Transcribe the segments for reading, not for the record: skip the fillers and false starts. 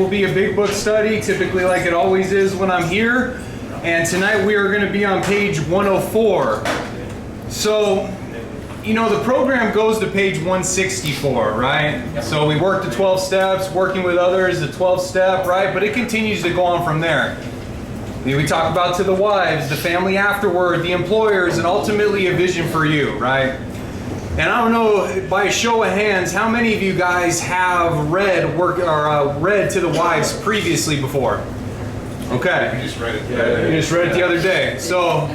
will be a big book study, typically like it always is when I'm here. And tonight we are going to be on page 104. So, you know, the program goes to page 164, right? So we work the 12 steps, working with others, the 12th step, right? But it continues to go on from there. We talk about to the wives, the family afterward, the employers, and ultimately a vision for you, right? And I don't know, by a show of hands, how many of you guys have read to the wives previously before? Okay. You just read it. Yeah, you just read it the other day. So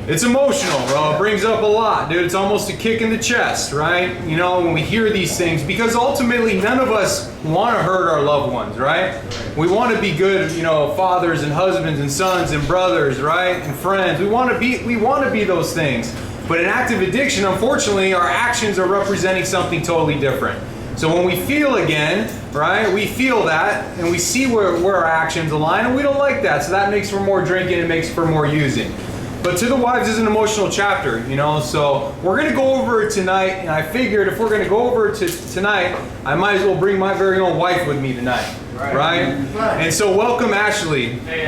it's emotional, bro. It brings up a lot, dude. It's almost a kick in the chest, right? You know, when we hear these things, because ultimately none of us want to hurt our loved ones, right? We want to be good, you know, fathers and husbands and sons and brothers, right? And friends. We want to be those things. But in active addiction, unfortunately, our actions are representing something totally different. So when we feel again, right, we feel that, and we see where our actions align, and we don't like that. So that makes for more drinking, it makes for more using. But to the wives is an emotional chapter, you know, so we're going to go over it tonight, and I figured if we're going to go over it tonight, I might as well bring my very own wife with me tonight, right? And so welcome, Ashley. Hey.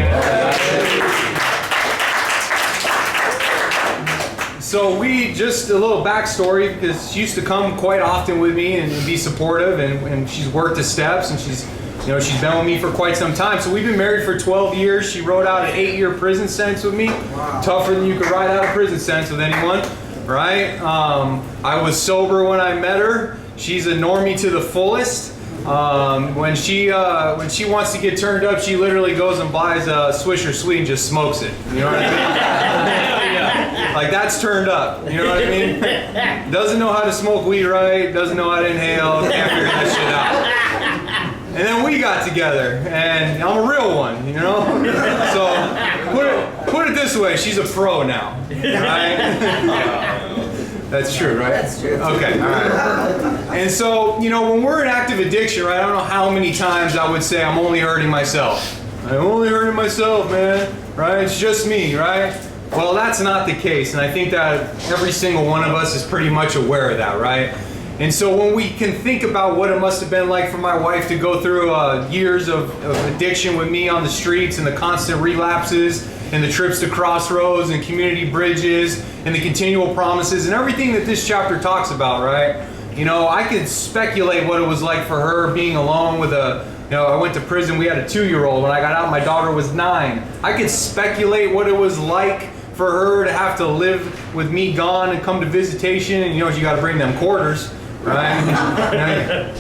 So just a little backstory, because she used to come quite often with me and be supportive, and she's worked the steps, and she's been with me for quite some time. So we've been married for 12 years. She wrote out an 8-year prison sentence with me. Wow. Tougher than you could write out a prison sentence with anyone, right? I was sober when I met her. She's a normie to the fullest. When she wants to get turned up, she literally goes and buys a Swisher Sweet and just smokes it. You know what I mean? Like, that's turned up. You know what I mean? Doesn't know how to smoke weed right, doesn't know how to inhale, can't figure that shit out. And then we got together, and I'm a real one, you know? So, put it this way, she's a pro now, right? That's true, right? That's true. Okay, all right. And so, you know, when we're in active addiction, right, I don't know how many times I would say I'm only hurting myself. I'm only hurting myself, man, right? It's just me, right? Well, that's not the case, and I think that every single one of us is pretty much aware of that, right? And so when we can think about what it must have been like for my wife to go through years of addiction with me on the streets, and the constant relapses, and the trips to Crossroads and community bridges, and the continual promises, and everything that this chapter talks about, right? You know, I could speculate what it was like for her being alone with I went to prison, we had a 2-year-old. When I got out, my daughter was 9. I could speculate what it was like for her to have to live with me gone and come to visitation, and you know, you got to bring them quarters, right?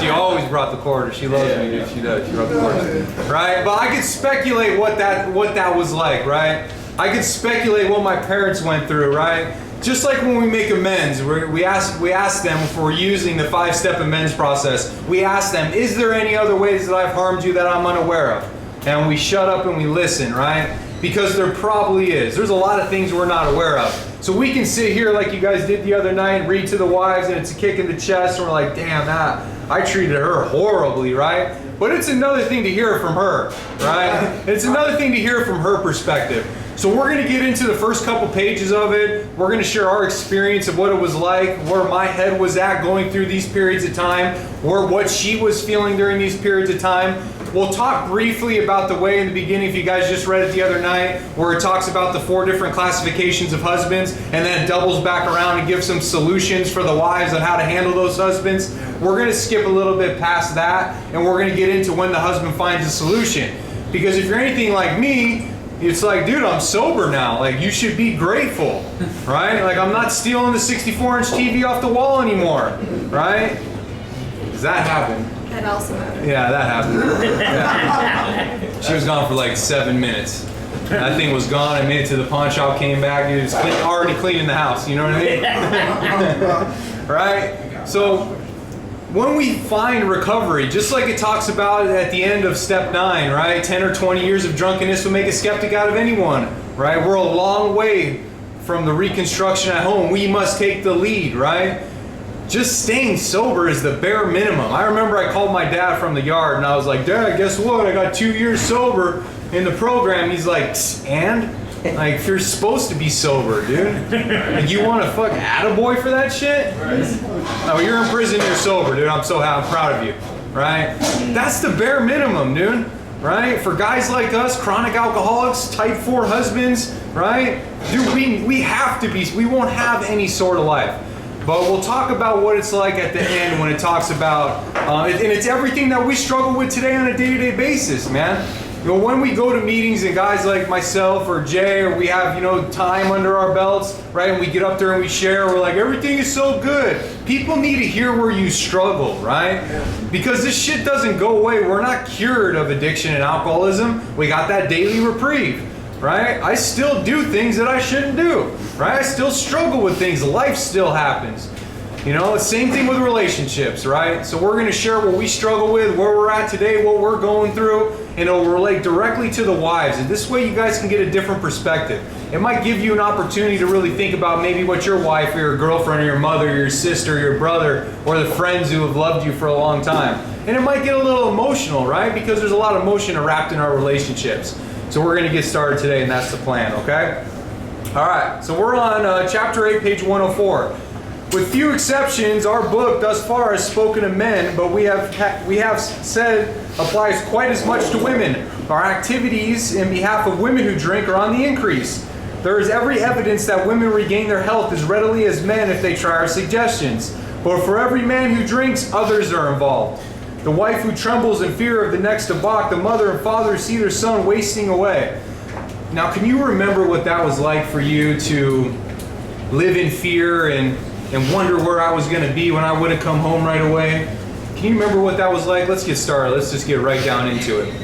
She always brought the quarters. She loves me, dude. She does. She brought the quarters, right? But I could speculate what that was like, right? I could speculate what my parents went through, right? Just like when we make amends, we ask them, if we're using the 5-step amends process, we ask them, is there any other ways that I've harmed you that I'm unaware of? And we shut up and we listen, right? Because there probably is. There's a lot of things we're not aware of. So we can sit here like you guys did the other night, read to the wives, and it's a kick in the chest, and we're like, damn, I treated her horribly, right? But it's another thing to hear from her, right? It's another thing to hear from her perspective. So we're going to get into the first couple pages of it. We're going to share our experience of what it was like, where my head was at going through these periods of time, or what she was feeling during these periods of time. We'll talk briefly about the way in the beginning, if you guys just read it the other night, where it talks about the 4 different classifications of husbands, and then it doubles back around and gives some solutions for the wives on how to handle those husbands. We're going to skip a little bit past that, and we're going to get into when the husband finds a solution. Because if you're anything like me, it's like, dude, I'm sober now. Like, you should be grateful, right? Like, I'm not stealing the 64-inch TV off the wall anymore, right? Does that happen? That also happened. Yeah, that happened. Yeah. She was gone for like 7 minutes. That thing was gone. I made it to the pawn shop, came back, dude, it was already cleaning the house. You know what I mean? Right? So, when we find recovery, just like it talks about at the end of step 9, right? 10 or 20 years of drunkenness will make a skeptic out of anyone, right? We're a long way from the reconstruction at home. We must take the lead, right? Just staying sober is the bare minimum. I remember I called my dad from the yard and I was like, Dad, guess what? I got 2 years sober in the program. He's like, and? Like, you're supposed to be sober, dude. Like, you want to fuck attaboy for that shit? Right. Oh, you're in prison, you're sober, dude. I'm so happy, I'm proud of you. right? That's the bare minimum, dude, right? For guys like us, chronic alcoholics, type 4 husbands, right? Dude, we have to be, we won't have any sort of life. But we'll talk about what it's like at the end when it talks about, and it's everything that we struggle with today on a day-to-day basis, man. You know, when we go to meetings and guys like myself or Jay, or we have, you know, time under our belts, right, and we get up there and we share, we're like, everything is so good. People need to hear where you struggle, right? Because this shit doesn't go away. We're not cured of addiction and alcoholism. We got that daily reprieve, right? I still do things that I shouldn't do, right? I still struggle with things. Life still happens. You know, same thing with relationships, right? So we're going to share what we struggle with, where we're at today, what we're going through, and it'll relate directly to the wives. And this way you guys can get a different perspective. It might give you an opportunity to really think about maybe what your wife or your girlfriend or your mother or your sister or your brother or the friends who have loved you for a long time. And it might get a little emotional, right? Because there's a lot of emotion wrapped in our relationships. So we're going to get started today, and that's the plan, okay? All right, so we're on chapter 8, page 104. With few exceptions, our book thus far has spoken to men, but we have said applies quite as much to women. Our activities in behalf of women who drink are on the increase. There is every evidence that women regain their health as readily as men if they try our suggestions. But for every man who drinks, others are involved. The wife who trembles in fear of the next debauch, the mother and father who see their son wasting away. Now, can you remember what that was like for you to live in fear and wonder where I was going to be when I would have come home right away? Can you remember what that was like? Let's get started. Let's just get right down into it.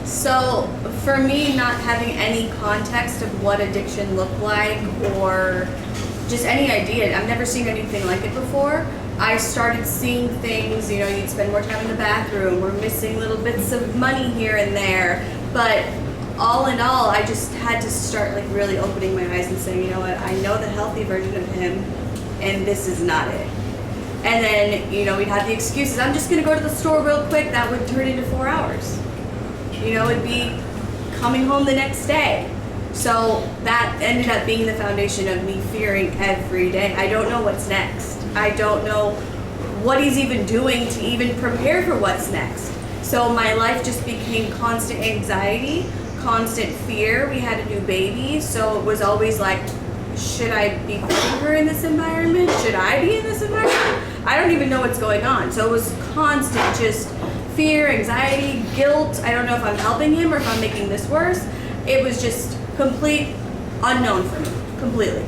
So, for me, not having any context of what addiction looked like or just any idea, I've never seen anything like it before. I started seeing things, you know, you'd spend more time in the bathroom, we're missing little bits of money here and there, but all in all, I just had to start like really opening my eyes and saying, you know what, I know the healthy version of him, and this is not it. And then, you know, we'd have the excuses, I'm just gonna go to the store real quick, that would turn into 4 hours. You know, it'd be coming home the next day. So that ended up being the foundation of me fearing every day. I don't know what's next. I don't know what he's even doing to even prepare for what's next. So my life just became constant anxiety, constant fear. We had a new baby, so it was always like, should I be putting her in this environment? Should I be in this environment? I don't even know what's going on. So it was constant just fear, anxiety, guilt. I don't know if I'm helping him or if I'm making this worse. It was just complete unknown for me, completely.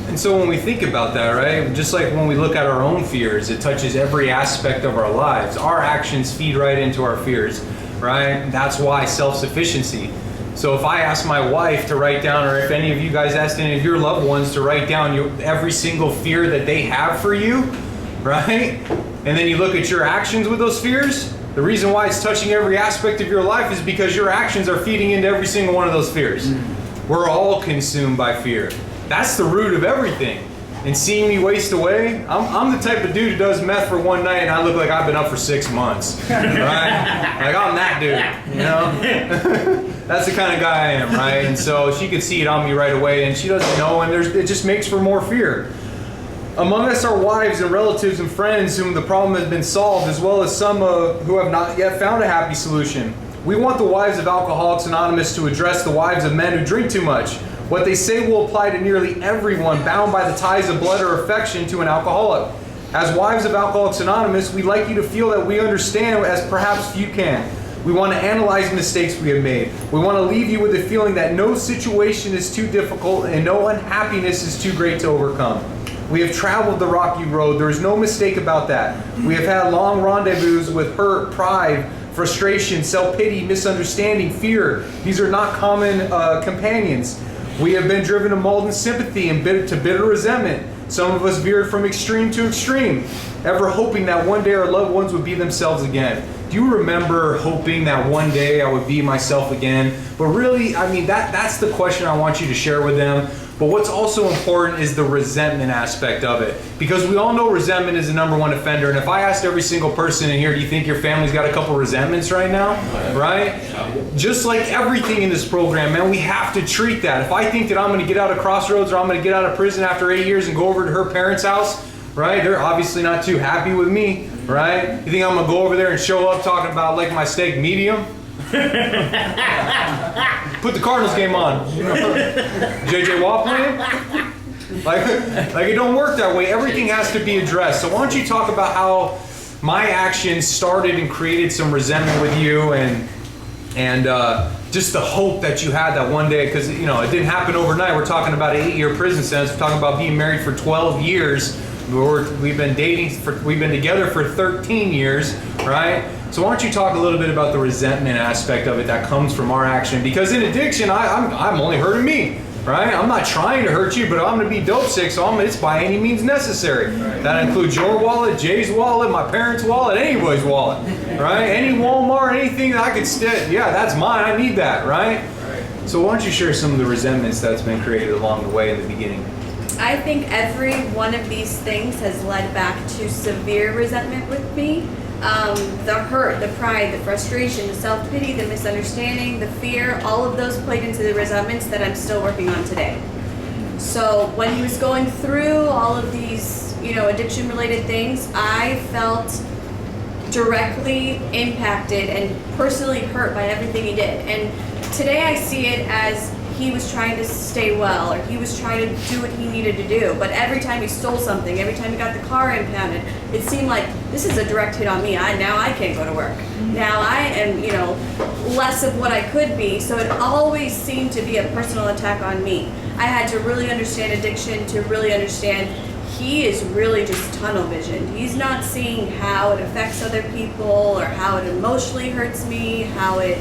And so when we think about that, right, just like when we look at our own fears, it touches every aspect of our lives. Our actions feed right into our fears, right? That's why self-sufficiency. So if I ask my wife to write down, or if any of you guys asked any of your loved ones to write down every single fear that they have for you, right? And then you look at your actions with those fears, the reason why it's touching every aspect of your life is because your actions are feeding into every single one of those fears. We're all consumed by fear. That's the root of everything. And seeing me waste away, I'm the type of dude who does meth for one night and I look like I've been up for 6 months, right? Like I'm that dude, you know? That's the kind of guy I am, right? And so she could see it on me right away and she doesn't know, and it just makes for more fear. Among us are wives and relatives and friends whom the problem has been solved, as well as some who have not yet found a happy solution. We want the wives of Alcoholics Anonymous to address the wives of men who drink too much. What they say will apply to nearly everyone bound by the ties of blood or affection to an alcoholic. As wives of Alcoholics Anonymous, we'd like you to feel that we understand as perhaps few can. We want to analyze mistakes we have made. We want to leave you with the feeling that no situation is too difficult and no unhappiness is too great to overcome. We have traveled the rocky road. There is no mistake about that. We have had long rendezvous with hurt, pride, frustration, self-pity, misunderstanding, fear. These are not common companions. We have been driven to molten sympathy and to bitter resentment. Some of us veered from extreme to extreme, ever hoping that one day our loved ones would be themselves again. Do you remember hoping that one day I would be myself again? But really, I mean, that's the question I want you to share with them. But what's also important is the resentment aspect of it. Because we all know resentment is the #1 offender. And if I asked every single person in here, do you think your family's got a couple resentments right now? Right? Just like everything in this program, man, we have to treat that. If I think that I'm going to get out of Crossroads or I'm going to get out of prison after 8 years and go over to her parents' house, right? They're obviously not too happy with me. right? You think I'm gonna go over there and show up talking about like my steak medium? Put the Cardinals game on. JJ Watt playing? Like it don't work that way. Everything has to be addressed. So why don't you talk about how my actions started and created some resentment with you, and just the hope that you had that one day, because it didn't happen overnight. We're talking about an 8-year prison sentence. We're talking about being married for 12 years. We've been we've been together for 13 years, right? So why don't you talk a little bit about the resentment aspect of it that comes from our action? Because in addiction, I'm only hurting me, right? I'm not trying to hurt you, but I'm going to be dope sick, so it's by any means necessary. Right. That includes your wallet, Jay's wallet, my parents' wallet, anybody's wallet, right? Any Walmart, anything that I could yeah, that's mine. I need that, right? So why don't you share some of the resentments that's been created along the way in the beginning? I think every one of these things has led back to severe resentment with me. The hurt, the pride, the frustration, the self-pity, the misunderstanding, the fear, all of those played into the resentments that I'm still working on today. So when he was going through all of these, addiction-related things, I felt directly impacted and personally hurt by everything he did. And today I see it as he was trying to stay well, or he was trying to do what he needed to do. But every time he stole something, every time he got the car impounded, it seemed like this is a direct hit on me. Now I can't go to work. Now I am, less of what I could be. So it always seemed to be a personal attack on me. I had to really understand addiction to really understand he is really just tunnel vision. He's not seeing how it affects other people, or how it emotionally hurts me, how it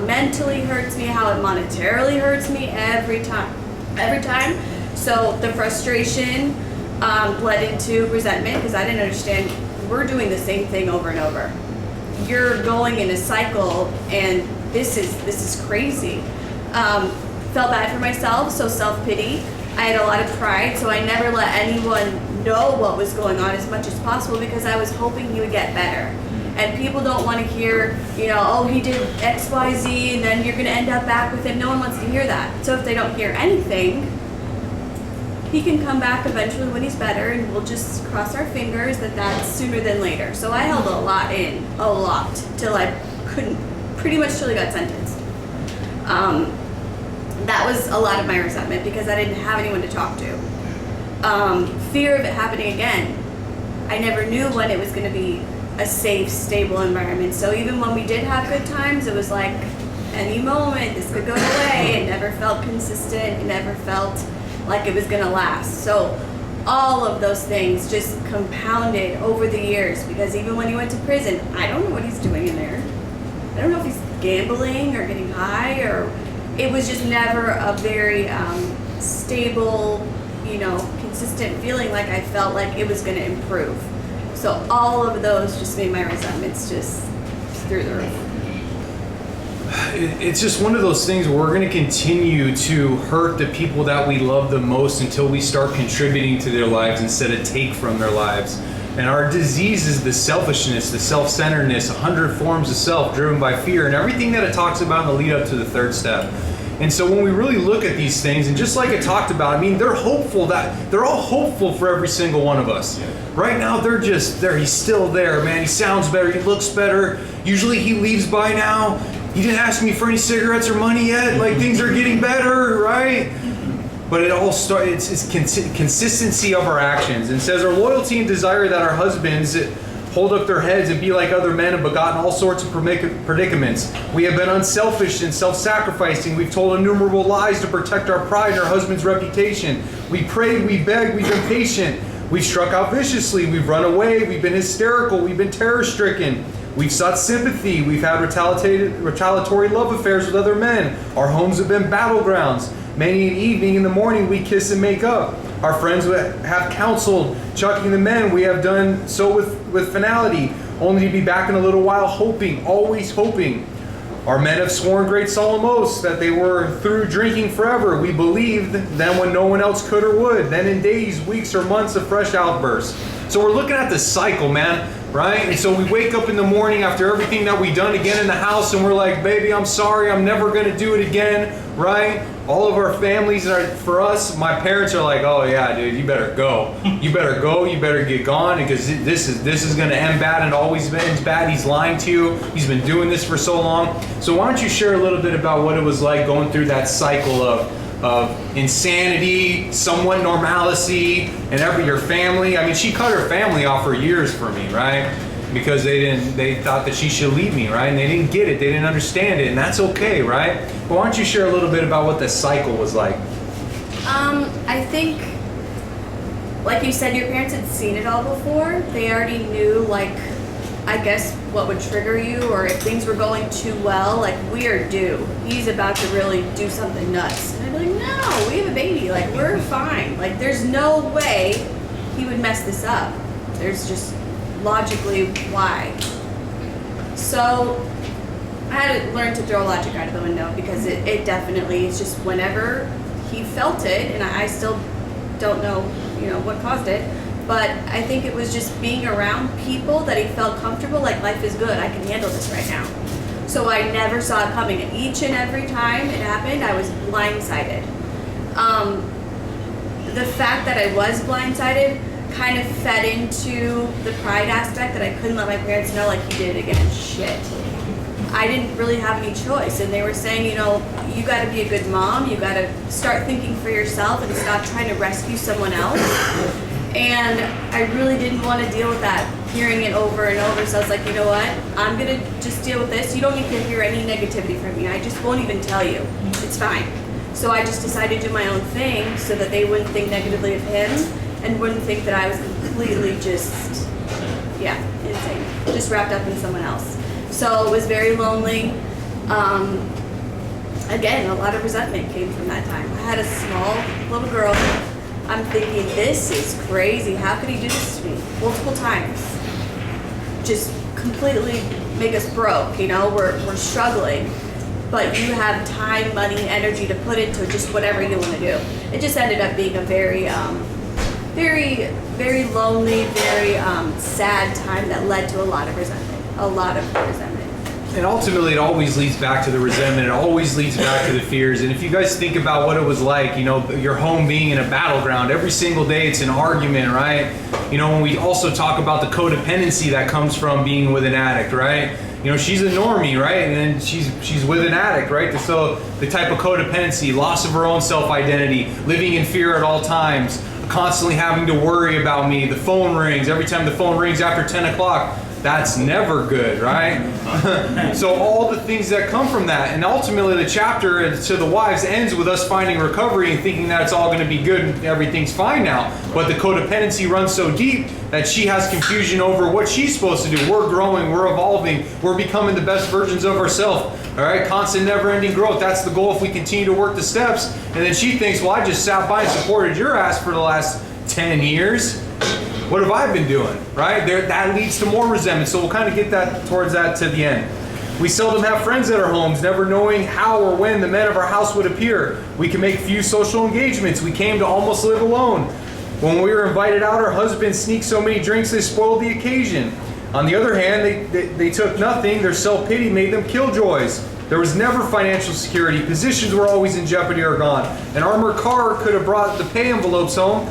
mentally hurts me, how it monetarily hurts me every time. So the frustration bled into resentment, because I didn't understand we're doing the same thing over and over. You're going in a cycle, and this is crazy. Felt bad for myself, so self-pity. I had a lot of pride, so I never let anyone know what was going on as much as possible, because I was hoping he would get better. And people don't want to hear, oh, he did X, Y, Z, and then you're going to end up back with him. No one wants to hear that. So if they don't hear anything, he can come back eventually when he's better, and we'll just cross our fingers that that's sooner than later. So I held a lot, till I couldn't, pretty much till he got sentenced. That was a lot of my resentment, because I didn't have anyone to talk to. Fear of it happening again. I never knew when it was going to be a safe, stable environment. So even when we did have good times, it was like any moment this could go away. It never felt consistent. It never felt like it was going to last. So all of those things just compounded over the years, because even when he went to prison, I don't know what he's doing in there. I don't know if he's gambling or getting high, or it was just never a very stable, consistent feeling like I felt like it was going to improve. So all of those just made my resentments just through the roof. It's just one of those things where we're going to continue to hurt the people that we love the most until we start contributing to their lives instead of take from their lives. And our disease is the selfishness, the self-centeredness, 100 forms of self driven by fear, and everything that it talks about in the lead up to the third step. And so when we really look at these things, and just like it talked about, they're hopeful they're all hopeful for every single one of us. Right now, they're just there. He's still there, man. He sounds better. He looks better. Usually he leaves by now. He didn't ask me for any cigarettes or money yet. Like, things are getting better, right? But it all starts, it's consistency of our actions. And says our loyalty and desire that our husbands hold up their heads and be like other men have begotten all sorts of predicaments. We have been unselfish and self-sacrificing. We've told innumerable lies to protect our pride and our husband's reputation. We prayed, we begged, we've been patient. We've struck out viciously. We've run away. We've been hysterical. We've been terror-stricken. We've sought sympathy. We've had retaliatory love affairs with other men. Our homes have been battlegrounds. Many an evening in the morning we kiss and make up. Our friends have counseled, chucking the men. We have done so with finality, only to be back in a little while hoping, always hoping. Our men have sworn great solemn oaths that they were through drinking forever. We believed then when no one else could or would. Then in days, weeks, or months of fresh outbursts. So we're looking at the cycle, man. right? And so we wake up in the morning after everything that we done again in the house, and we're like, baby, I'm sorry, I'm never gonna do it again, right? All of our families are, for us, my parents are like, oh yeah, dude, you better go. You better go, you better get gone, because this is gonna end bad, and always ends bad. He's lying to you. He's been doing this for so long. So why don't you share a little bit about what it was like going through that cycle of insanity, somewhat normalcy, and your family. I mean, she cut her family off for years for me, right? Because they thought that she should leave me, right? And they didn't get it, they didn't understand it, and that's okay, right? But why don't you share a little bit about what the cycle was like? I think, like you said, your parents had seen it all before. They already knew, like, I guess what would trigger you, or if things were going too well, like, we are due. He's about to really do something nuts. And I'd be like, no, we have a baby, like, we're fine. Like, there's no way he would mess this up. There's just logically why. So I had to learn to throw logic out of the window, because it definitely is just whenever he felt it, and I still don't know, what caused it. But I think it was just being around people that he felt comfortable, like, life is good, I can handle this right now. So I never saw it coming. And each and every time it happened, I was blindsided. The fact that I was blindsided kind of fed into the pride aspect, that I couldn't let my parents know, like, he did it again. Shit. I didn't really have any choice. And they were saying, you got to be a good mom. You got to start thinking for yourself and stop trying to rescue someone else. And I really didn't want to deal with that, hearing it over and over. So I was like, you know what? I'm going to just deal with this. You don't need to hear any negativity from me. I just won't even tell you. It's fine. So I just decided to do my own thing so that they wouldn't think negatively of him and wouldn't think that I was completely just, insane. Just wrapped up in someone else. So it was very lonely. Again, a lot of resentment came from that time. I had a small little girl. I'm thinking, this is crazy. How could he do this to me? Multiple times. Just completely make us broke, we're struggling. But you have time, money, energy to put into just whatever you want to do. It just ended up being a very, very, very lonely, very sad time that led to a lot of resentment. A lot of resentment. And ultimately, it always leads back to the resentment. It always leads back to the fears. And if you guys think about what it was like, your home being in a battleground, every single day it's an argument, right? When we also talk about the codependency that comes from being with an addict, right? She's a normie, right? And then she's with an addict, right? So the type of codependency, loss of her own self-identity, living in fear at all times, constantly having to worry about me. The phone rings. Every time the phone rings after 10 o'clock, that's never good, right? So all the things that come from that. And ultimately the chapter to the wives ends with us finding recovery and thinking that it's all going to be good and everything's fine now. But the codependency runs so deep that she has confusion over what she's supposed to do. We're growing, we're evolving, we're becoming the best versions of ourselves. All right, constant never-ending growth. That's the goal if we continue to work the steps. And then she thinks, well, I just sat by and supported your ass for the last 10 years. What have I been doing, right? That leads to more resentment. So we'll kind of get that towards that to the end. We seldom have friends at our homes, never knowing how or when the men of our house would appear. We can make few social engagements. We came to almost live alone. When we were invited out, our husbands sneaked so many drinks they spoiled the occasion. On the other hand, they took nothing. Their self-pity made them killjoys. There was never financial security. Positions were always in jeopardy or gone. An armored car could have brought the pay envelopes home.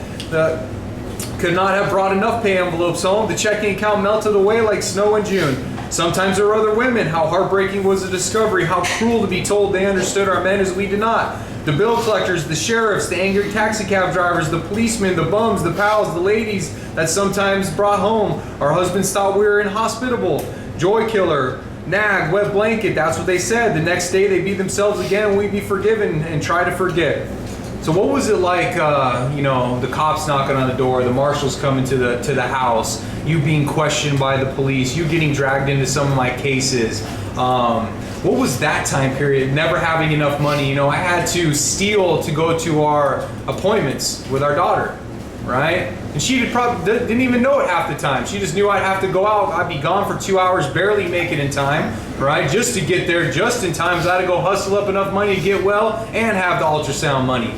Could not have brought enough pay envelopes home. The checking account melted away like snow in June. Sometimes there were other women. How heartbreaking was the discovery. How cruel to be told they understood our men as we did not. The bill collectors, the sheriffs, the angry taxi cab drivers, the policemen, the bums, the pals, the ladies that sometimes brought home. Our husbands thought we were inhospitable. Joy killer, nag, wet blanket, that's what they said. The next day they beat themselves again and we'd be forgiven and try to forget. So what was it like, the cops knocking on the door, the marshals coming to the house, you being questioned by the police, you getting dragged into some of my cases? What was that time period, never having enough money? I had to steal to go to our appointments with our daughter, right? And she didn't even know it half the time. She just knew I'd have to go out. I'd be gone for 2 hours, barely make it in time, right? Just to get there just in time. So I had to go hustle up enough money to get well and have the ultrasound money.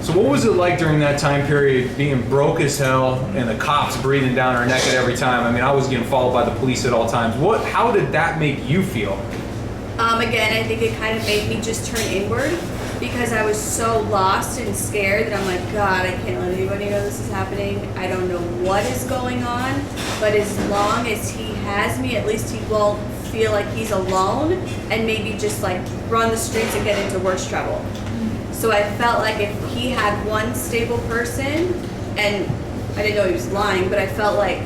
So what was it like during that time period, being broke as hell and the cops breathing down our neck at every time? I mean, I was getting followed by the police at all times. How did that make you feel? Again, I think it kind of made me just turn inward because I was so lost and scared that I'm like, God, I can't let anybody know this is happening. I don't know what is going on, but as long as he has me, at least he won't feel like he's alone and maybe just like run the streets and get into worse trouble. So I felt like if he had one stable person, and I didn't know he was lying, but I felt like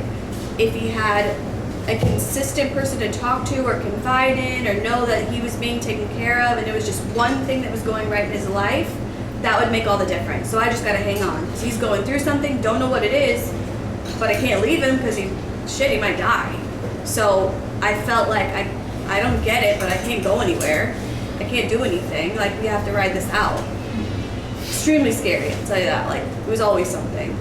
if he had a consistent person to talk to or confide in or know that he was being taken care of and it was just one thing that was going right in his life, that would make all the difference. So I just gotta hang on. Because he's going through something, don't know what it is, but I can't leave him because he might die. So I felt like I don't get it, but I can't go anywhere. I can't do anything. Like, we have to ride this out. Extremely scary, I'll tell you that. Like, it was always something.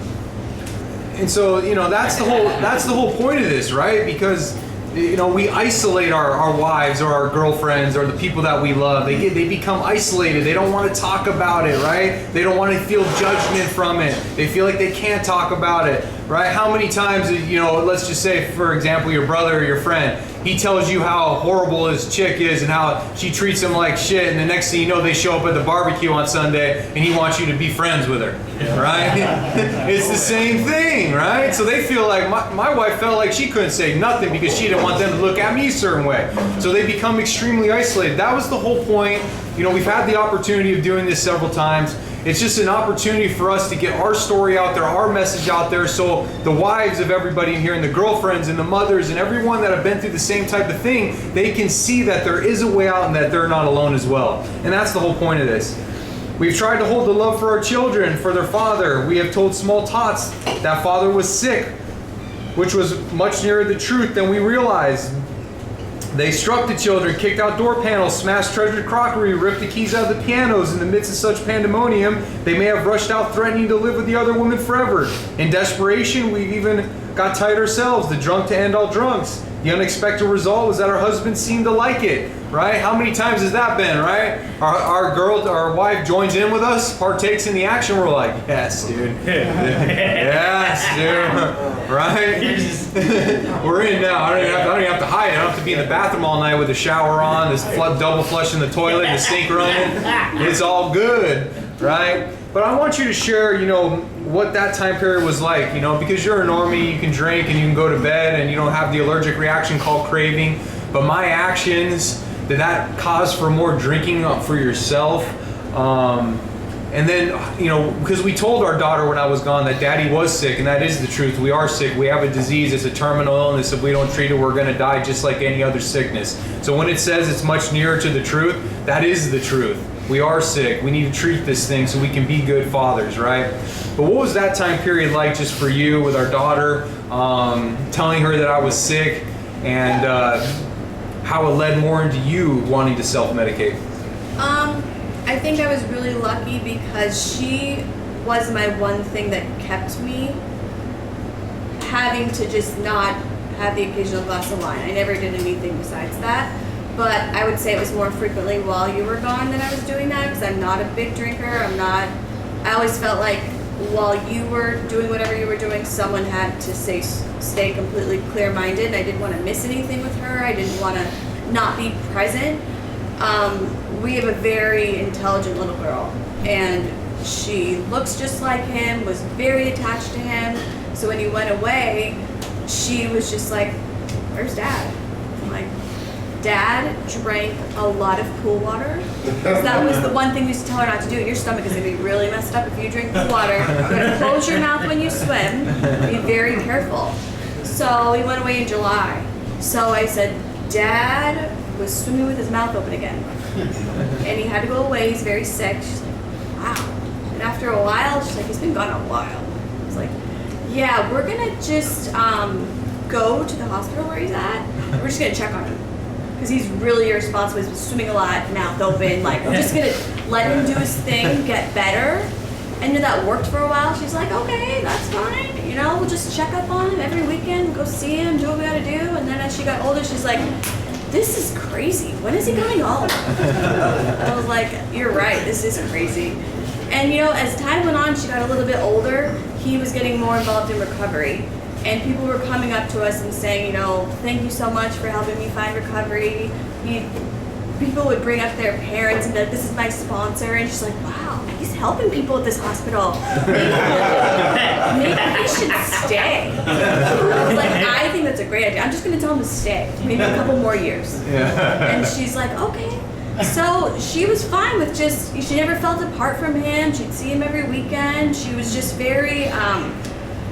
And so, that's the whole point of this, right? Because, we isolate our wives or our girlfriends or the people that we love. They become isolated. They don't want to talk about it, right? They don't want to feel judgment from it. They feel like they can't talk about it, right? How many times, let's just say, for example, your brother or your friend, he tells you how horrible his chick is and how she treats him like shit, and the next thing you know, they show up at the barbecue on Sunday and he wants you to be friends with her, right? It's the same thing, right? So they feel like, my wife felt like she couldn't say nothing because she didn't want them to look at me a certain way. So they become extremely isolated. That was the whole point. We've had the opportunity of doing this several times. It's just an opportunity for us to get our story out there, our message out there, so the wives of everybody in here and the girlfriends and the mothers and everyone that have been through the same type of thing, they can see that there is a way out and that they're not alone as well. And that's the whole point of this. We've tried to hold the love for our children, for their father. We have told small tots that father was sick, which was much nearer the truth than we realized. They struck the children, kicked out door panels, smashed treasured crockery, ripped the keys out of the pianos. In the midst of such pandemonium, they may have rushed out threatening to live with the other women forever. In desperation, we've even got tight ourselves, the drunk to end all drunks. The unexpected result was that our husbands seemed to like it, right? How many times has that been, right? Our wife joins in with us, partakes in the action. We're like, yes, dude. Yes, dude. Right? We're in now. I don't even have to hide. I don't have to be in the bathroom all night with the shower on, this double flush in the toilet, and the sink running. It's all good, right? But I want you to share, what that time period was like, because you're a normie, you can drink and you can go to bed and you don't have the allergic reaction called craving. But my actions, did that cause for more drinking for yourself? And then, because we told our daughter when I was gone that daddy was sick, and that is the truth. We are sick. We have a disease. It's a terminal illness. If we don't treat it, we're going to die just like any other sickness. So when it says it's much nearer to the truth, that is the truth. We are sick. We need to treat this thing so we can be good fathers, right? But what was that time period like just for you with our daughter, telling her that I was sick, and how it led more into you wanting to self-medicate? I think I was really lucky because she was my one thing that kept me having to just not have the occasional glass of wine. I never did anything besides that. But I would say it was more frequently while you were gone that I was doing that because I'm not a big drinker. I always felt like while you were doing whatever you were doing, someone had to stay completely clear-minded. And I didn't want to miss anything with her. I didn't want to not be present. We have a very intelligent little girl, and she looks just like him, was very attached to him. So when he went away, she was just like, where's Dad? I'm like, Dad drank a lot of pool water. So that was the one thing we used to tell her not to do. Your stomach is going to be really messed up if you drink pool water. You're going to close your mouth when you swim. Be very careful. So he went away in July. So I said, Dad was swimming with his mouth open again. And he had to go away. He's very sick. She's like, wow. And after a while, she's like, he's been gone a while. I was like, yeah, we're going to just go to the hospital where he's at. We're just going to check on him. Because he's really irresponsible. He's been swimming a lot, mouth open. Like, we're just going to let him do his thing, get better. And that worked for a while. She's like, okay, that's fine. We'll just check up on him every weekend, go see him, do what we got to do. And then as she got older, she's like, this is crazy. When is he coming home? I was like, you're right, this is crazy. And as time went on, she got a little bit older, he was getting more involved in recovery. And people were coming up to us and saying, thank you so much for helping me find recovery. People would bring up their parents and be like, this is my sponsor. And she's like, wow, he's helping people at this hospital. Maybe he should stay. I was like, I think that's a great idea. I'm just going to tell him to stay. Maybe a couple more years. Yeah. And she's like, okay. So she was fine with she never felt apart from him. She'd see him every weekend. She was just very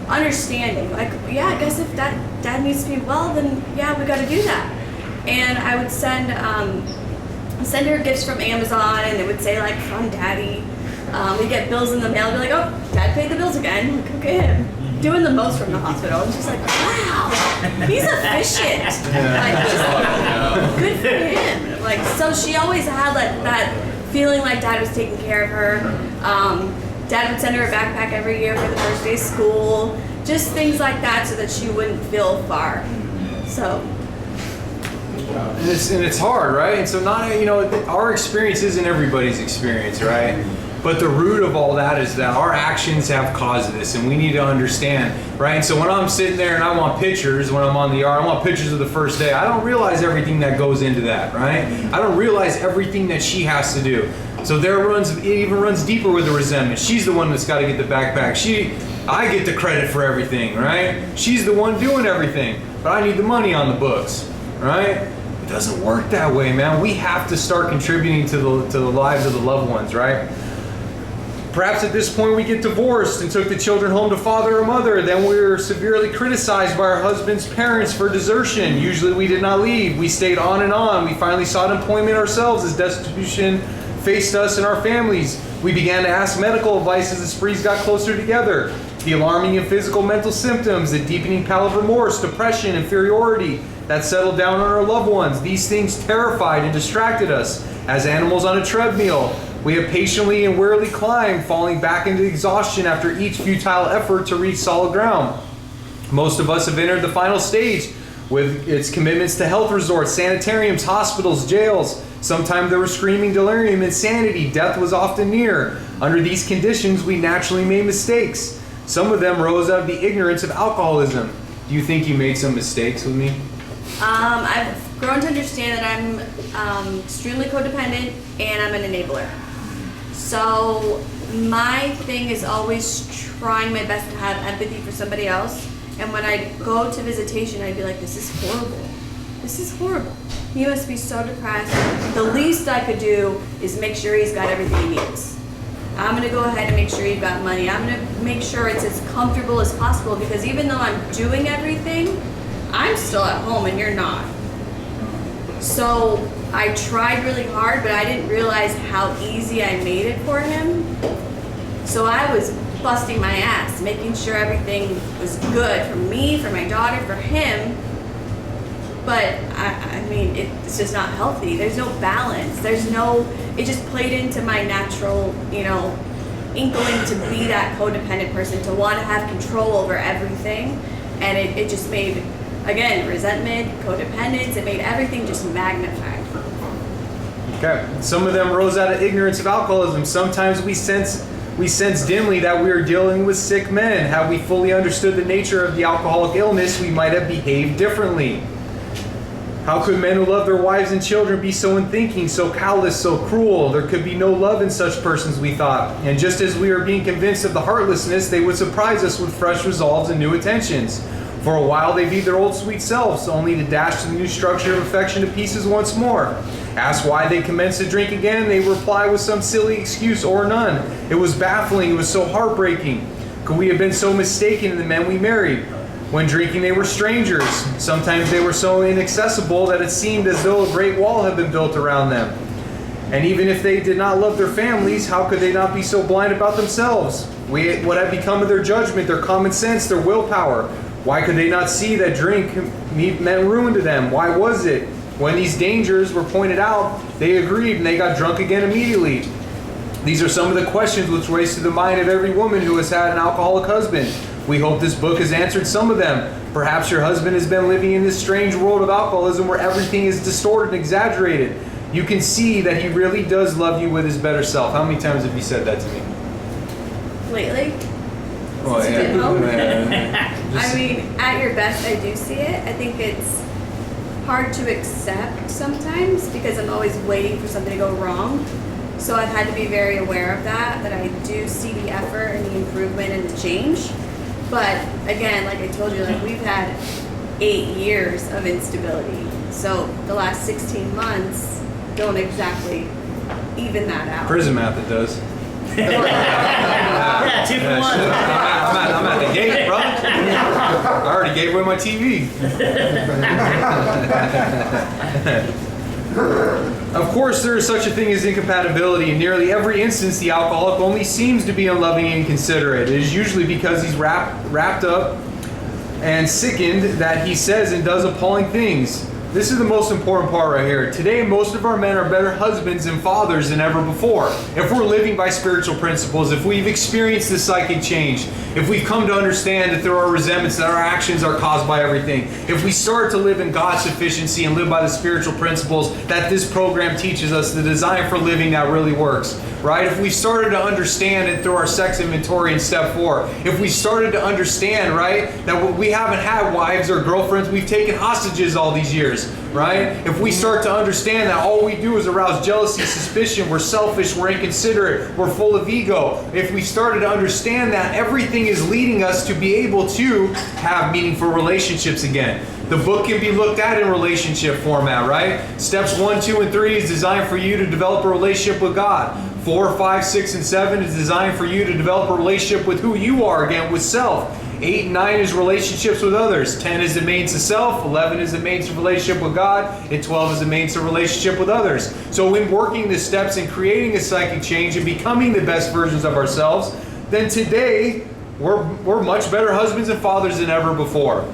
understanding. Like, yeah, I guess if dad needs to be well, then yeah, we got to do that. And I would send her gifts from Amazon, and it would say like from daddy. We'd get bills in the mail, and be like, oh, dad paid the bills again. Like, okay, doing the most from the hospital. And she's like, wow, he's efficient. Like, just, good for him. Like, so she always had like that feeling like dad was taking care of her. Dad would send her a backpack every year for the first day of school. Just things like that so that she wouldn't feel far. So. And it's hard, right? And so our experience isn't everybody's experience, right? But the root of all that is that our actions have caused this, and we need to understand, right? And so when I'm sitting there and I want pictures, when I'm on the yard, I want pictures of the first day. I don't realize everything that goes into that, right? I don't realize everything that she has to do. So it even runs deeper with the resentment. She's the one that's got to get the backpack. I get the credit for everything, right? She's the one doing everything, but I need the money on the books, right? It doesn't work that way, man. We have to start contributing to the lives of the loved ones, right? Perhaps at this point we get divorced and took the children home to father or mother. Then we were severely criticized by our husband's parents for desertion. Usually we did not leave. We stayed on and on. We finally sought employment ourselves as destitution faced us and our families. We began to ask medical advice as the sprees got closer together. The alarming and physical mental symptoms, the deepening pallor of remorse, depression, inferiority that settled down on our loved ones. These things terrified and distracted us as animals on a treadmill. We have patiently and wearily climbed, falling back into exhaustion after each futile effort to reach solid ground. Most of us have entered the final stage with its commitments to health resorts, sanitariums, hospitals, jails. Sometimes there was screaming delirium, insanity. Death was often near. Under these conditions, we naturally made mistakes. Some of them rose out of the ignorance of alcoholism. Do you think you made some mistakes with me? I've grown to understand that I'm extremely codependent and I'm an enabler. So my thing is always trying my best to have empathy for somebody else. And when I go to visitation, I'd be like, this is horrible. This is horrible. He must be so depressed. The least I could do is make sure he's got everything he needs. I'm going to go ahead and make sure you've got money. I'm going to make sure it's as comfortable as possible, because even though I'm doing everything, I'm still at home and you're not. So I tried really hard, but I didn't realize how easy I made it for him. So I was busting my ass, making sure everything was good for me, for my daughter, for him. But I mean, it's just not healthy. There's no balance. It just played into my natural, inkling to be that codependent person, to want to have control over everything. And it just made, again, resentment, codependence, it made everything just magnified. Okay. Some of them rose out of ignorance of alcoholism. Sometimes we sense dimly that we are dealing with sick men. Had we fully understood the nature of the alcoholic illness, we might have behaved differently. How could men who love their wives and children be so unthinking, so callous, so cruel? There could be no love in such persons, we thought. And just as we were being convinced of the heartlessness, they would surprise us with fresh resolves and new attentions. For a while they be their old sweet selves, only to dash the new structure of affection to pieces once more. Asked why they commenced to drink again, they reply with some silly excuse or none. It was baffling, it was so heartbreaking. Could we have been so mistaken in the men we married? When drinking they were strangers. Sometimes they were so inaccessible that it seemed as though a great wall had been built around them. And even if they did not love their families, how could they not be so blind about themselves? What had become of their judgment, their common sense, their willpower? Why could they not see that drink meant ruin to them? Why was it? When these dangers were pointed out, they agreed and they got drunk again immediately. These are some of the questions which race through the mind of every woman who has had an alcoholic husband. We hope this book has answered some of them. Perhaps your husband has been living in this strange world of alcoholism where everything is distorted and exaggerated. You can see that he really does love you with his better self. How many times have you said that to me? lately. Well, Since you did home. Just- I mean, at your best, I do see it. I think it's hard to accept sometimes because I'm always waiting for something to go wrong. So I've had to be very aware of that I do see the effort and the improvement and the change. But again, like I told you, like we've had 8 years of instability. So the last 16 months don't exactly even that out. Prison math, it does. Yeah, 2 for 1. I'm at the gate, bro. I already gave away my TV. Of course, there is such a thing as incompatibility. In nearly every instance, the alcoholic only seems to be unloving and inconsiderate. It is usually because he's wrapped up and sickened that he says and does appalling things. This is the most important part right here. Today, most of our men are better husbands and fathers than ever before. If we're living by spiritual principles, if we've experienced this psychic change, if we've come to understand that there are resentments, that our actions are caused by everything, if we start to live in God's sufficiency and live by the spiritual principles that this program teaches us, the design for living that really works, right? If we started to understand it through our sex inventory in step 4, if we started to understand, right, that we haven't had wives or girlfriends, we've taken hostages all these years, right? If we start to understand that all we do is arouse jealousy, suspicion, we're selfish, we're inconsiderate, we're full of ego. If we started to understand that, everything is leading us to be able to have meaningful relationships again. The book can be looked at in relationship format, right? Steps 1, 2, and 3 is designed for you to develop a relationship with God. 4, 5, 6, and 7 is designed for you to develop a relationship with who you are, again, with self. 8 and 9 is relationships with others. 10 is the mains to self. 11 is the mains to relationship with God. And 12 is the mains to relationship with others. So in working the steps and creating a psychic change and becoming the best versions of ourselves, then today we're much better husbands and fathers than ever before.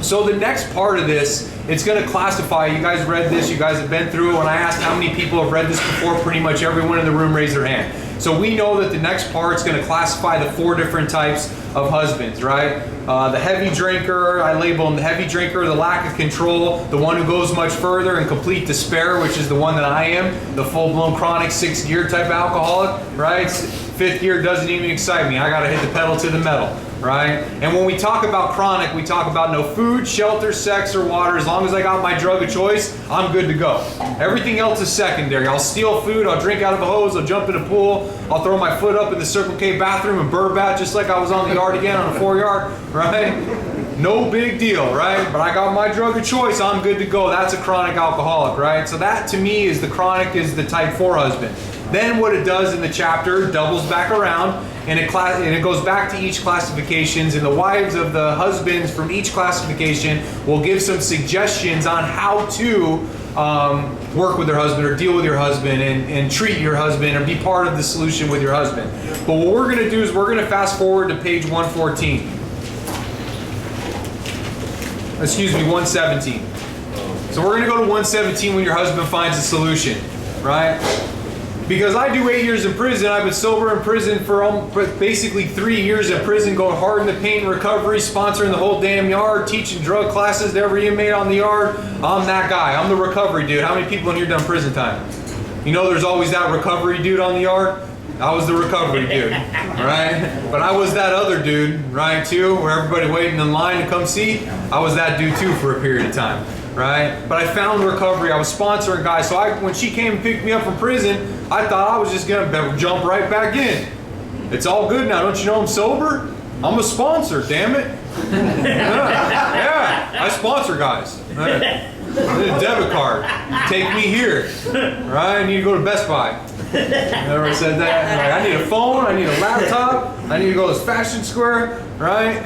So the next part of this, it's going to classify. You guys read this. You guys have been through it. When I asked how many people have read this before, pretty much everyone in the room raised their hand. So we know that the next part is going to classify the 4 different types of husbands, right? The heavy drinker, I label him the heavy drinker, the lack of control, the one who goes much further, and complete despair, which is the one that I am, the full-blown chronic 6th gear type alcoholic, right? 5th gear doesn't even excite me. I got to hit the pedal to the metal. Right? And when we talk about chronic, we talk about no food, shelter, sex, or water. As long as I got my drug of choice, I'm good to go. Everything else is secondary. I'll steal food, I'll drink out of a hose, I'll jump in a pool, I'll throw my foot up in the Circle K bathroom and burr bat just like I was on the yard again on a 4-yard, right? No big deal, right? But I got my drug of choice, I'm good to go. That's a chronic alcoholic, right? So that to me is the chronic, is the type 4 husband. Then what it does in the chapter doubles back around and it goes back to each classifications, and the wives of the husbands from each classification will give some suggestions on how to work with their husband or deal with your husband and treat your husband or be part of the solution with your husband. But what we're going to do is we're going to fast forward to page 114. Excuse me, 117. So we're going to go to 117 when your husband finds a solution, right? Because I do 8 years in prison. I've been sober in prison for basically 3 years in prison, going hard in the pain recovery, sponsoring the whole damn yard, teaching drug classes to every inmate on the yard. I'm that guy. I'm the recovery dude. How many people in here done prison time? You know there's always that recovery dude on the yard? I was the recovery dude, right? But I was that other dude, right, too, where everybody waiting in line to come see. I was that dude, too, for a period of time. Right? But I found recovery. I was sponsoring guys. So when she came and picked me up from prison, I thought I was just going to jump right back in. It's all good now. Don't you know I'm sober? I'm a sponsor, damn it. Yeah, I sponsor guys. Right? A debit card. Take me here. Right? I need to go to Best Buy. Never said that. Like, I need a phone. I need a laptop. I need to go to this Fashion Square. Right?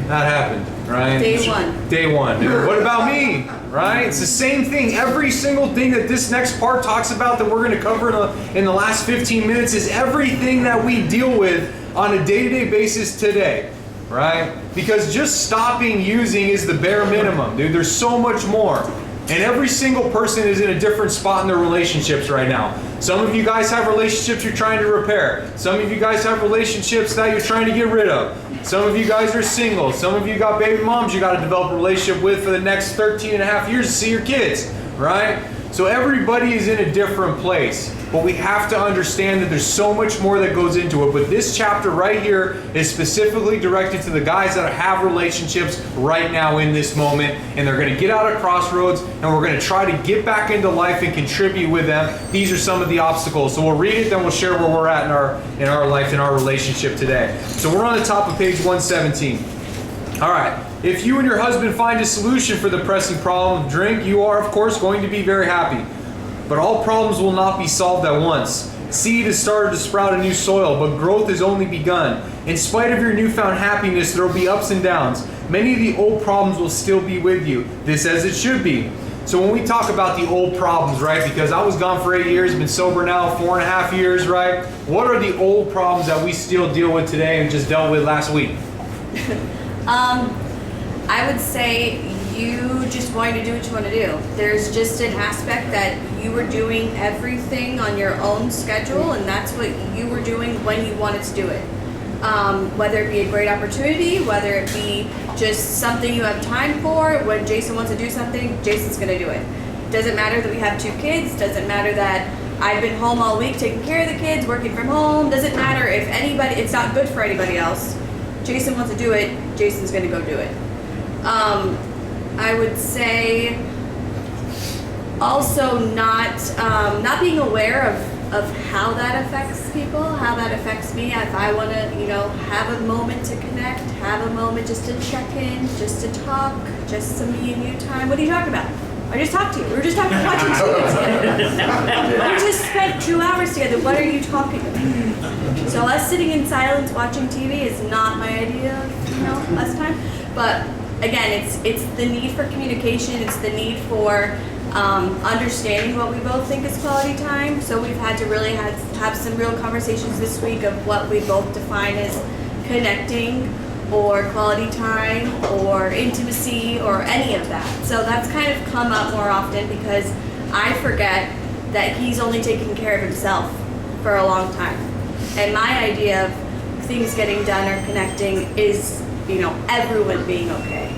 That happened. Right? Day 1. Day 1. Dude. What about me? Right? It's the same thing. Every single thing that this next part talks about that we're going to cover in the last 15 minutes is everything that we deal with on a day-to-day basis today. Right? Because just stopping using is the bare minimum, dude. There's so much more. And every single person is in a different spot in their relationships right now. Some of you guys have relationships you're trying to repair. Some of you guys have relationships that you're trying to get rid of. Some of you guys are single. Some of you got baby moms you got to develop a relationship with for the next 13 and a half years to see your kids, right? So everybody is in a different place. but we have to understand that there's so much more that goes into it. But this chapter right here is specifically directed to the guys that have relationships right now in this moment, and they're going to get out of crossroads, and we're going to try to get back into life and contribute with them. These are some of the obstacles. So we'll read it, then we'll share where we're at in our life, in our relationship today. So we're on the top of page 117. All right. If you and your husband find a solution for the pressing problem of drink, you are, of course, going to be very happy. But all problems will not be solved at once. Seed has started to sprout a new soil, but growth has only begun. In spite of your newfound happiness, there will be ups and downs. Many of the old problems will still be with you. This as it should be. So when we talk about the old problems, right, because I was gone for 8 years, been sober now 4.5 years, right? What are the old problems that we still deal with today and just dealt with last week? I would say you just going to do what you want to do. There's just an aspect that you were doing everything on your own schedule, and that's what you were doing when you wanted to do it. Whether it be a great opportunity, whether it be just something you have time for, when Jason wants to do something, Jason's going to do it. Doesn't matter that we have 2 kids, doesn't matter that I've been home all week taking care of the kids, working from home, doesn't matter if anybody, it's not good for anybody else. Jason wants to do it, Jason's going to go do it. I would say also not being aware of how that affects people, how that affects me. If I want to, have a moment to connect, have a moment just to check in, just to talk, just some me and you time. What are you talking about? I just talked to you. We were just talking watching TV together. We just spent 2 hours together. What are you talking about? So us sitting in silence watching TV is not my idea of, us time. But again, it's the need for communication. It's the need for understanding what we both think is quality time. So we've had to really have some real conversations this week of what we both define as connecting or quality time or intimacy or any of that. So that's kind of come up more often because I forget that he's only taking care of himself for a long time. And my idea of things getting done or connecting is, everyone being okay.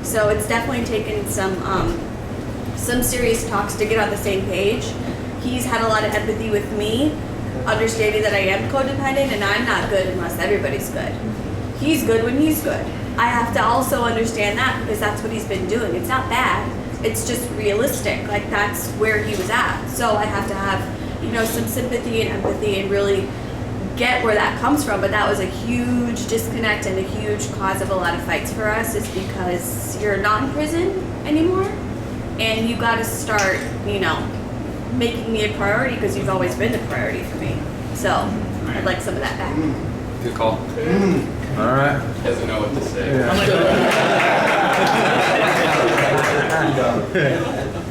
So it's definitely taken some serious talks to get on the same page. He's had a lot of empathy with me, understanding that I am codependent and I'm not good unless everybody's good. He's good when he's good. I have to also understand that because that's what he's been doing. It's not bad. It's just realistic. Like that's where he was at. So I have to have, some sympathy and empathy and really get where that comes from. But that was a huge disconnect and a huge cause of a lot of fights for us is because you're not in prison anymore and you got to start, making me a priority because you've always been the priority for me. So I'd like some of that back. Good call. All right. Doesn't know what to say.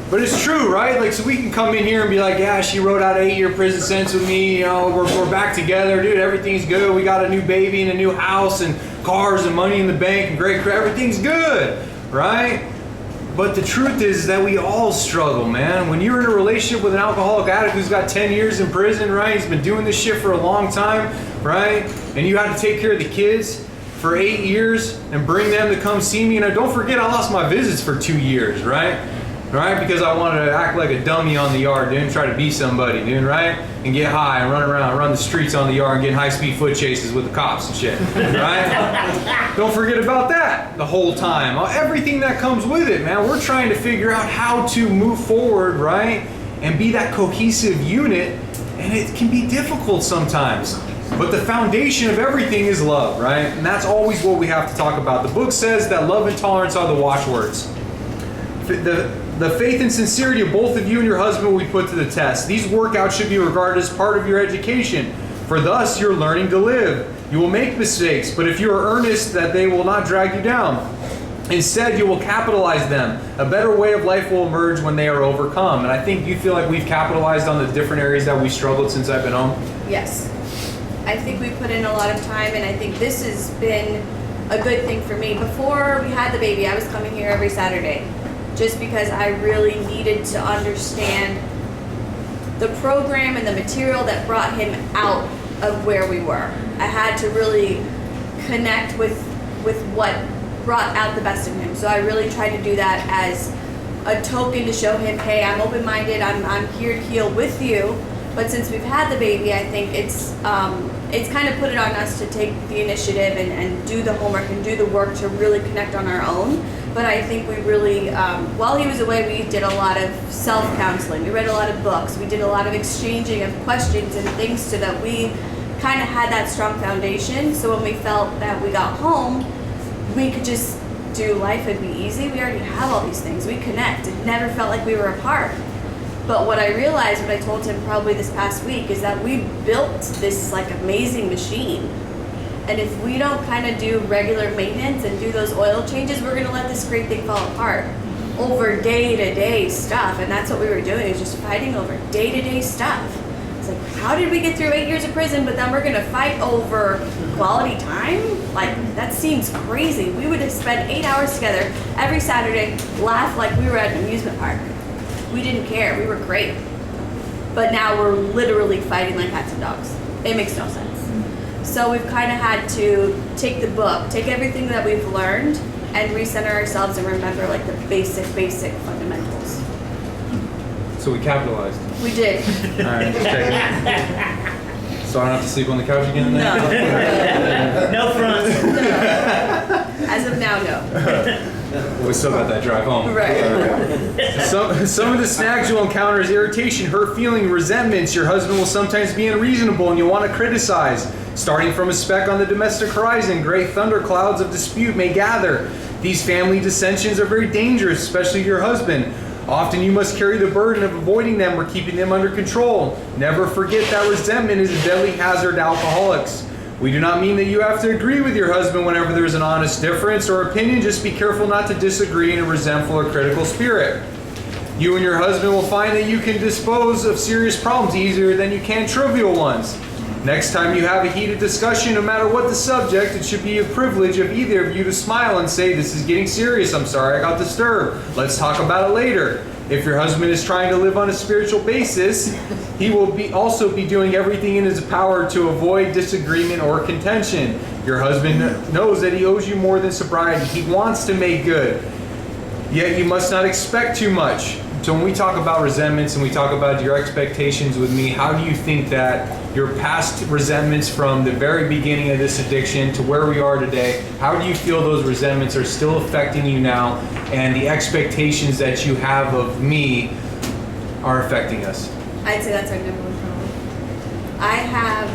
But it's true, right? Like, so we can come in here and be like, yeah, she wrote out 8-year prison sentence with me. We're back together, dude. Everything's good. We got a new baby and a new house and cars and money in the bank and great. Everything's good, right? But the truth is that we all struggle, man. When you're in a relationship with an alcoholic addict who's got 10 years in prison, right? He's been doing this shit for a long time, right? And you had to take care of the kids for 8 years and bring them to come see me. And don't forget, I lost my visits for 2 years, right? Right? Because I wanted to act like a dummy on the yard, dude, and try to be somebody, dude, right? And get high and run around, run the streets on the yard and get high-speed foot chases with the cops and shit, right? Don't forget about that the whole time. Everything that comes with it, man. We're trying to figure out how to move forward, right? And be that cohesive unit, and it can be difficult sometimes. But the foundation of everything is love, right? And that's always what we have to talk about. The book says that love and tolerance are the watchwords. The faith and sincerity of both of you and your husband will be put to the test. These workouts should be regarded as part of your education, for thus you're learning to live. You will make mistakes, but if you are earnest that they will not drag you down. Instead, you will capitalize them. A better way of life will emerge when they are overcome. And I think you feel like we've capitalized on the different areas that we struggled since I've been home. Yes. I think we put in a lot of time, and I think this has been a good thing for me. Before we had the baby, I was coming here every Saturday just because I really needed to understand the program and the material that brought him out of where we were. I had to really connect with what brought out the best in him. So I really tried to do that as a token to show him, hey, I'm open-minded, I'm here to heal with you, But since we've had the baby, I think it's kind of put it on us to take the initiative and do the homework and do the work to really connect on our own. But I think we really, while he was away, we did a lot of self-counseling. We read a lot of books. We did a lot of exchanging of questions and things so that we kind of had that strong foundation. So when we felt that we got home, we could just do life. It'd be easy. We already have all these things. We connect. It never felt like we were apart. But what I realized when I told him probably this past week is that we built this like amazing machine. And if we don't kind of do regular maintenance and do those oil changes, we're going to let this great thing fall apart over day-to-day stuff. And that's what we were doing, is just fighting over day-to-day stuff. It's like, how did we get through 8 years of prison, but then we're going to fight over quality time? Like, that seems crazy. We would have spent 8 hours together every Saturday, laugh like we were at an amusement park. We didn't care. We were great. But now we're literally fighting like cats and dogs. It makes no sense. So we've kind of had to take the book, take everything that we've learned, and recenter ourselves and remember like the basic fundamentals. So we capitalized. We did. All right, just checking. So I don't have to sleep on the couch again tonight? No front. As of now, no. We still got that drive home. Right. Some of the snags you'll encounter is irritation, hurt feeling, resentments. Your husband will sometimes be unreasonable and you'll want to criticize. Starting from a speck on the domestic horizon, great thunderclouds of dispute may gather. These family dissensions are very dangerous, especially to your husband. Often you must carry the burden of avoiding them or keeping them under control. Never forget that resentment is a deadly hazard to alcoholics. We do not mean that you have to agree with your husband whenever there is an honest difference or opinion. Just be careful not to disagree in a resentful or critical spirit. You and your husband will find that you can dispose of serious problems easier than you can trivial ones. Next time you have a heated discussion, no matter what the subject, it should be a privilege of either of you to smile and say, "This is getting serious. I'm sorry I got disturbed. Let's talk about it later." If your husband is trying to live on a spiritual basis, he will also be doing everything in his power to avoid disagreement or contention. Your husband knows that he owes you more than sobriety. He wants to make good. Yet you must not expect too much. So when we talk about resentments and we talk about your expectations with me, how do you think that your past resentments from the very beginning of this addiction to where we are today, how do you feel those resentments are still affecting you now, and the expectations that you have of me are affecting us? I'd say that's our number one problem. I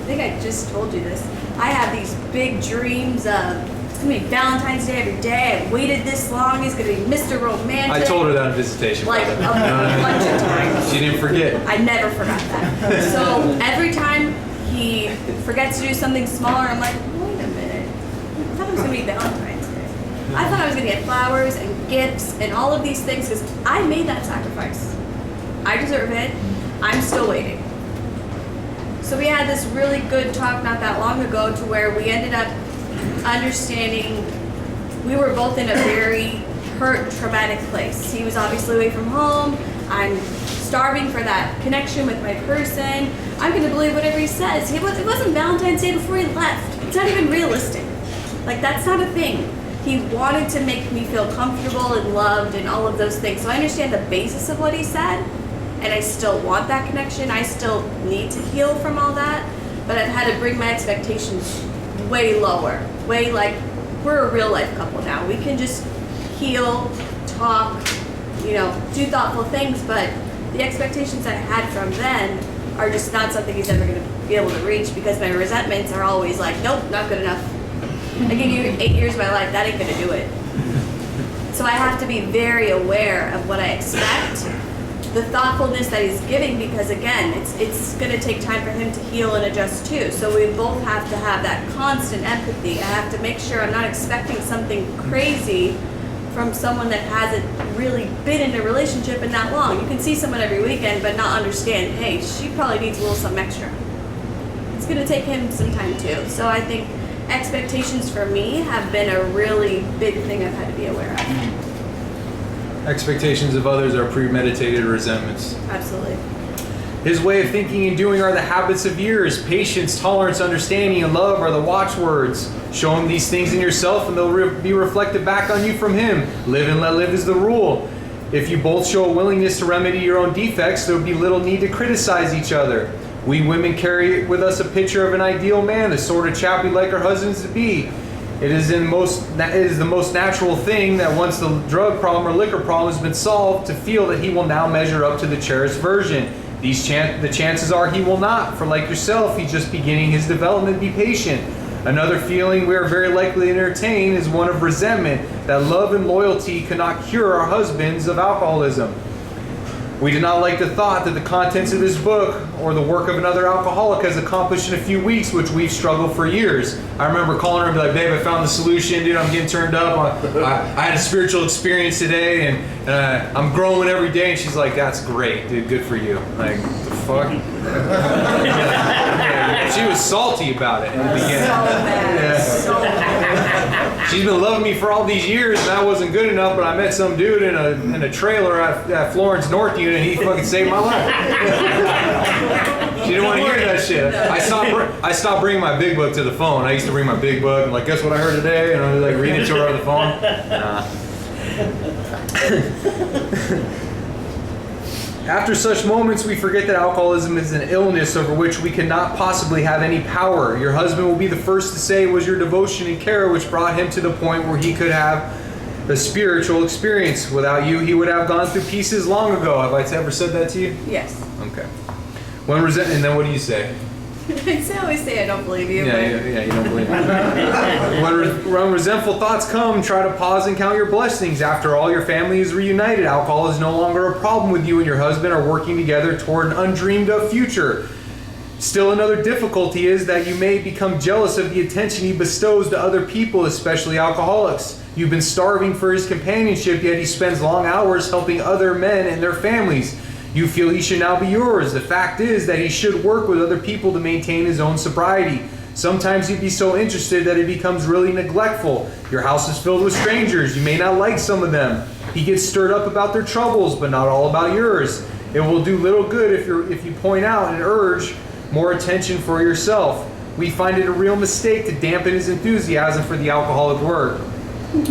think I just told you this. I have these big dreams of, it's gonna be Valentine's Day every day. I waited this long. He's gonna be Mr. Romantic. I told her that in visitation. Like a bunch of times. She didn't forget. I never forgot that. So every time he forgets to do something smaller, I'm like, wait a minute. I thought it was gonna be Valentine's Day. I thought I was gonna get flowers and gifts and all of these things because I made that sacrifice. I deserve it. I'm still waiting. So we had this really good talk not that long ago to where we ended up understanding we were both in a very hurt, traumatic place. He was obviously away from home. I'm starving for that connection with my person. I'm going to believe whatever he says. It wasn't Valentine's Day before he left. It's not even realistic. Like, that's not a thing. He wanted to make me feel comfortable and loved and all of those things. So I understand the basis of what he said, and I still want that connection. I still need to heal from all that, but I've had to bring my expectations way lower. Way like, we're a real life couple now. We can just heal, talk, do thoughtful things, but the expectations I had from then are just not something he's ever going to be able to reach because my resentments are always like, nope, not good enough. I give you 8 years of my life, that ain't going to do it. So I have to be very aware of what I expect, the thoughtfulness that he's giving, because again, it's going to take time for him to heal and adjust too. So we both have to have that constant empathy. I have to make sure I'm not expecting something crazy from someone that hasn't really been in a relationship in that long. You can see someone every weekend but not understand, hey, she probably needs a little something extra. It's going to take him some time too. So I think expectations for me have been a really big thing I've had to be aware of. Expectations of others are premeditated resentments. Absolutely. His way of thinking and doing are the habits of years. Patience, tolerance, understanding, and love are the watchwords. Show him these things in yourself and they'll be reflected back on you from him. Live and let live is the rule. If you both show a willingness to remedy your own defects, there would be little need to criticize each other. We women carry with us a picture of an ideal man, the sort of chap we'd like our husbands to be. It is the most natural thing that once the drug problem or liquor problem has been solved, to feel that he will now measure up to the cherished version. The chances are he will not, for like yourself, he's just beginning his development. Be patient. Another feeling we are very likely to entertain is one of resentment, that love and loyalty cannot cure our husbands of alcoholism. We do not like the thought that the contents of this book or the work of another alcoholic has accomplished in a few weeks, which we've struggled for years. I remember calling her and be like, babe, I found the solution, dude, I'm getting turned up. I had a spiritual experience today, and I'm growing every day. And she's like, that's great, dude, good for you. Like, the fuck? She was salty about it in the beginning. So bad. So bad. She's been loving me for all these years, and that wasn't good enough, but I met some dude in a trailer at Florence North Unit, and he fucking saved my life. She didn't want to hear that shit. I stopped bringing my big book to the phone. I used to bring my big book and like, guess what I heard today? And I was like reading to her on the phone. After such moments, we forget that alcoholism is an illness over which we cannot possibly have any power. Your husband will be the first to say it was your devotion and care which brought him to the point where he could have a spiritual experience. Without you, he would have gone through pieces long ago. Have I ever said that to you? Yes. Okay. And then what do you say? I always say I don't believe you. Yeah, you don't believe me. When resentful thoughts come, try to pause and count your blessings. After all, your family is reunited. Alcohol is no longer a problem with you and your husband are working together toward an undreamed of future. Still, another difficulty is that you may become jealous of the attention he bestows to other people, especially alcoholics. You've been starving for his companionship, yet he spends long hours helping other men and their families. You feel he should now be yours. The fact is that he should work with other people to maintain his own sobriety. Sometimes he'd be so interested that he becomes really neglectful. Your house is filled with strangers. You may not like some of them. He gets stirred up about their troubles, but not all about yours. It will do little good if you point out and urge more attention for yourself. We find it a real mistake to dampen his enthusiasm for the alcoholic work.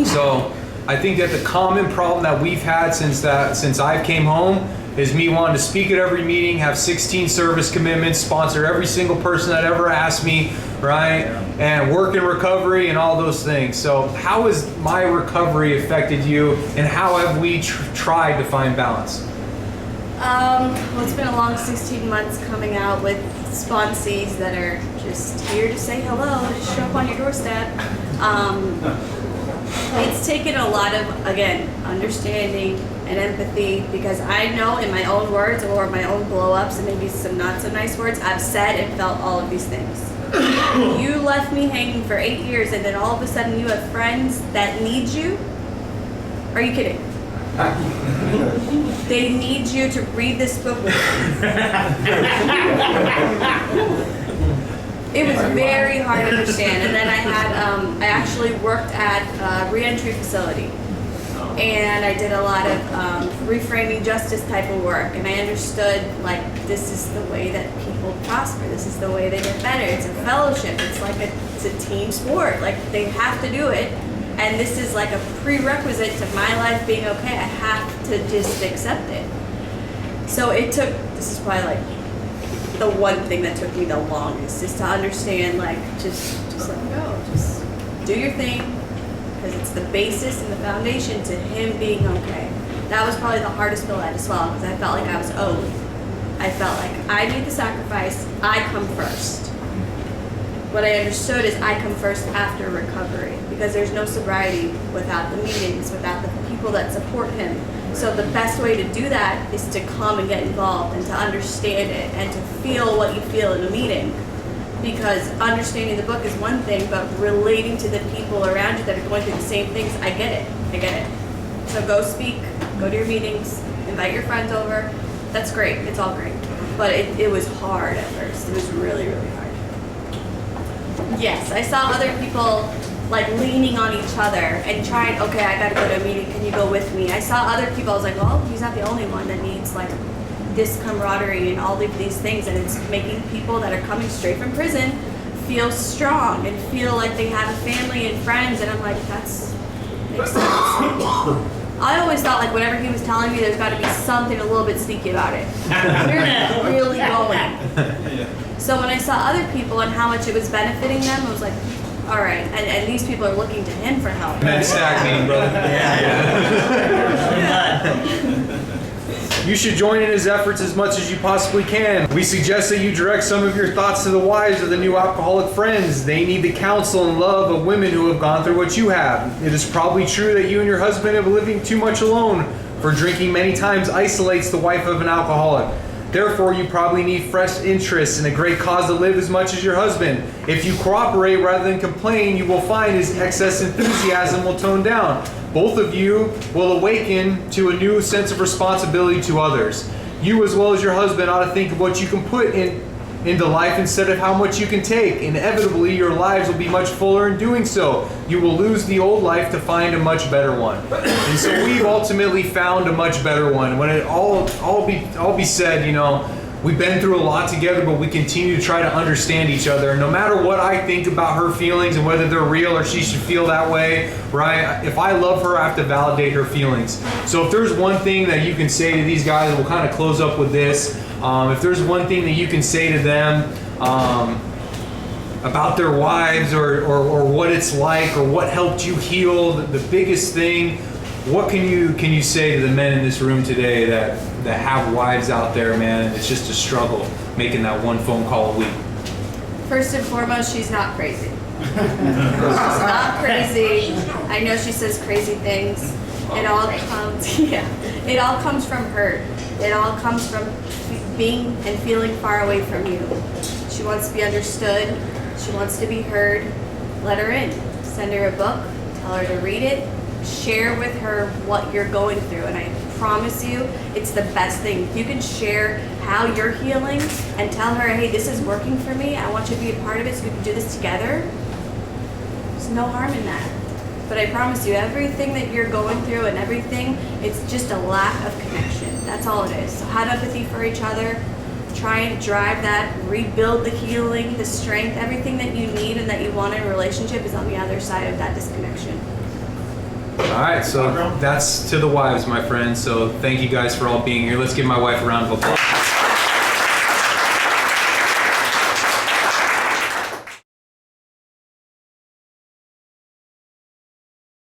So I think that the common problem that we've had since I came home is me wanting to speak at every meeting, have 16 service commitments, sponsor every single person that ever asked me, right? And work in recovery and all those things. So how has my recovery affected you, and how have we tried to find balance? Well, it's been a long 16 months coming out with sponsees that are just here to say hello, just show up on your doorstep. It's taken a lot of, again, understanding and empathy, because I know in my own words or my own blow-ups and maybe some not so nice words, I've said and felt all of these things. You left me hanging for 8 years, and then all of a sudden you have friends that need you? Are you kidding? They need you to read this book with them. It was very hard to understand. And then I actually worked at a reentry facility. And I did a lot of reframing justice type of work. And I understood, like, this is the way that people prosper. This is the way they get better. It's a fellowship. It's a team sport. Like, they have to do it. And this is like a prerequisite to my life being okay. I have to just accept it. So this is probably like the one thing that took me the longest, is to understand, like, just let go. Just do your thing, because it's the basis and the foundation to him being okay. That was probably the hardest pill I had to swallow, because I felt like I was owed. I felt like I made the sacrifice, I come first. What I understood is I come first after recovery, because there's no sobriety without the meetings, without the people that support him. So the best way to do that is to come and get involved and to understand it and to feel what you feel in a meeting. Because understanding the book is one thing, but relating to the people around you that are going through the same things, I get it. So go speak, go to your meetings, invite your friends over. That's great, it's all great. But it was hard at first. It was really, really hard. Yes, I saw other people like leaning on each other and trying, okay, I gotta go to a meeting, can you go with me? I saw other people, I was like, well, he's not the only one that needs like this camaraderie and all of these things, and it's making people that are coming straight from prison feel strong and feel like they have a family and friends, and I'm like, that's makes sense. I always thought like whatever he was telling me, there's got to be something a little bit sneaky about it. They're really going. So when I saw other people and how much it was benefiting them, I was like, all right, and these people are looking to him for help. Men's stack meeting, brother. You should join in his efforts as much as you possibly can. We suggest that you direct some of your thoughts to the wives of the new alcoholic friends. They need the counsel and love of women who have gone through what you have. It is probably true that you and your husband have been living too much alone, for drinking many times isolates the wife of an alcoholic. Therefore, you probably need fresh interests and a great cause to live as much as your husband. If you cooperate rather than complain, you will find his excess enthusiasm will tone down. Both of you will awaken to a new sense of responsibility to others. You, as well as your husband, ought to think of what you can put into life instead of how much you can take. Inevitably, your lives will be much fuller in doing so. You will lose the old life to find a much better one. And so we've ultimately found a much better one. When it all be said, you know, we've been through a lot together, but we continue to try to understand each other. And no matter what I think about her feelings and whether they're real or she should feel that way, right? If I love her, I have to validate her feelings. So if there's one thing that you can say to these guys, we'll kind of close up with this. If there's one thing that you can say to them about their wives or what it's like or what helped you heal, the biggest thing, what can you say to the men in this room today that have wives out there, man, and it's just a struggle making that one phone call a week? First and foremost, she's not crazy. She's not crazy. I know she says crazy things. It all comes from hurt. It all comes from being and feeling far away from you. She wants to be understood. She wants to be heard. Let her in. Send her a book. Tell her to read it. Share with her what you're going through, and I promise you, it's the best thing. If you can share how you're healing and tell her, hey, this is working for me. I want you to be a part of it so we can do this together. There's no harm in that. But I promise you, everything that you're going through and everything, it's just a lack of connection. That's all it is. So have empathy for each other. Try and drive that, rebuild the healing, the strength, everything that you need and that you want in a relationship is on the other side of that disconnection. All right, so that's to the wives, my friends. So thank you guys for all being here. Let's give my wife a round of applause.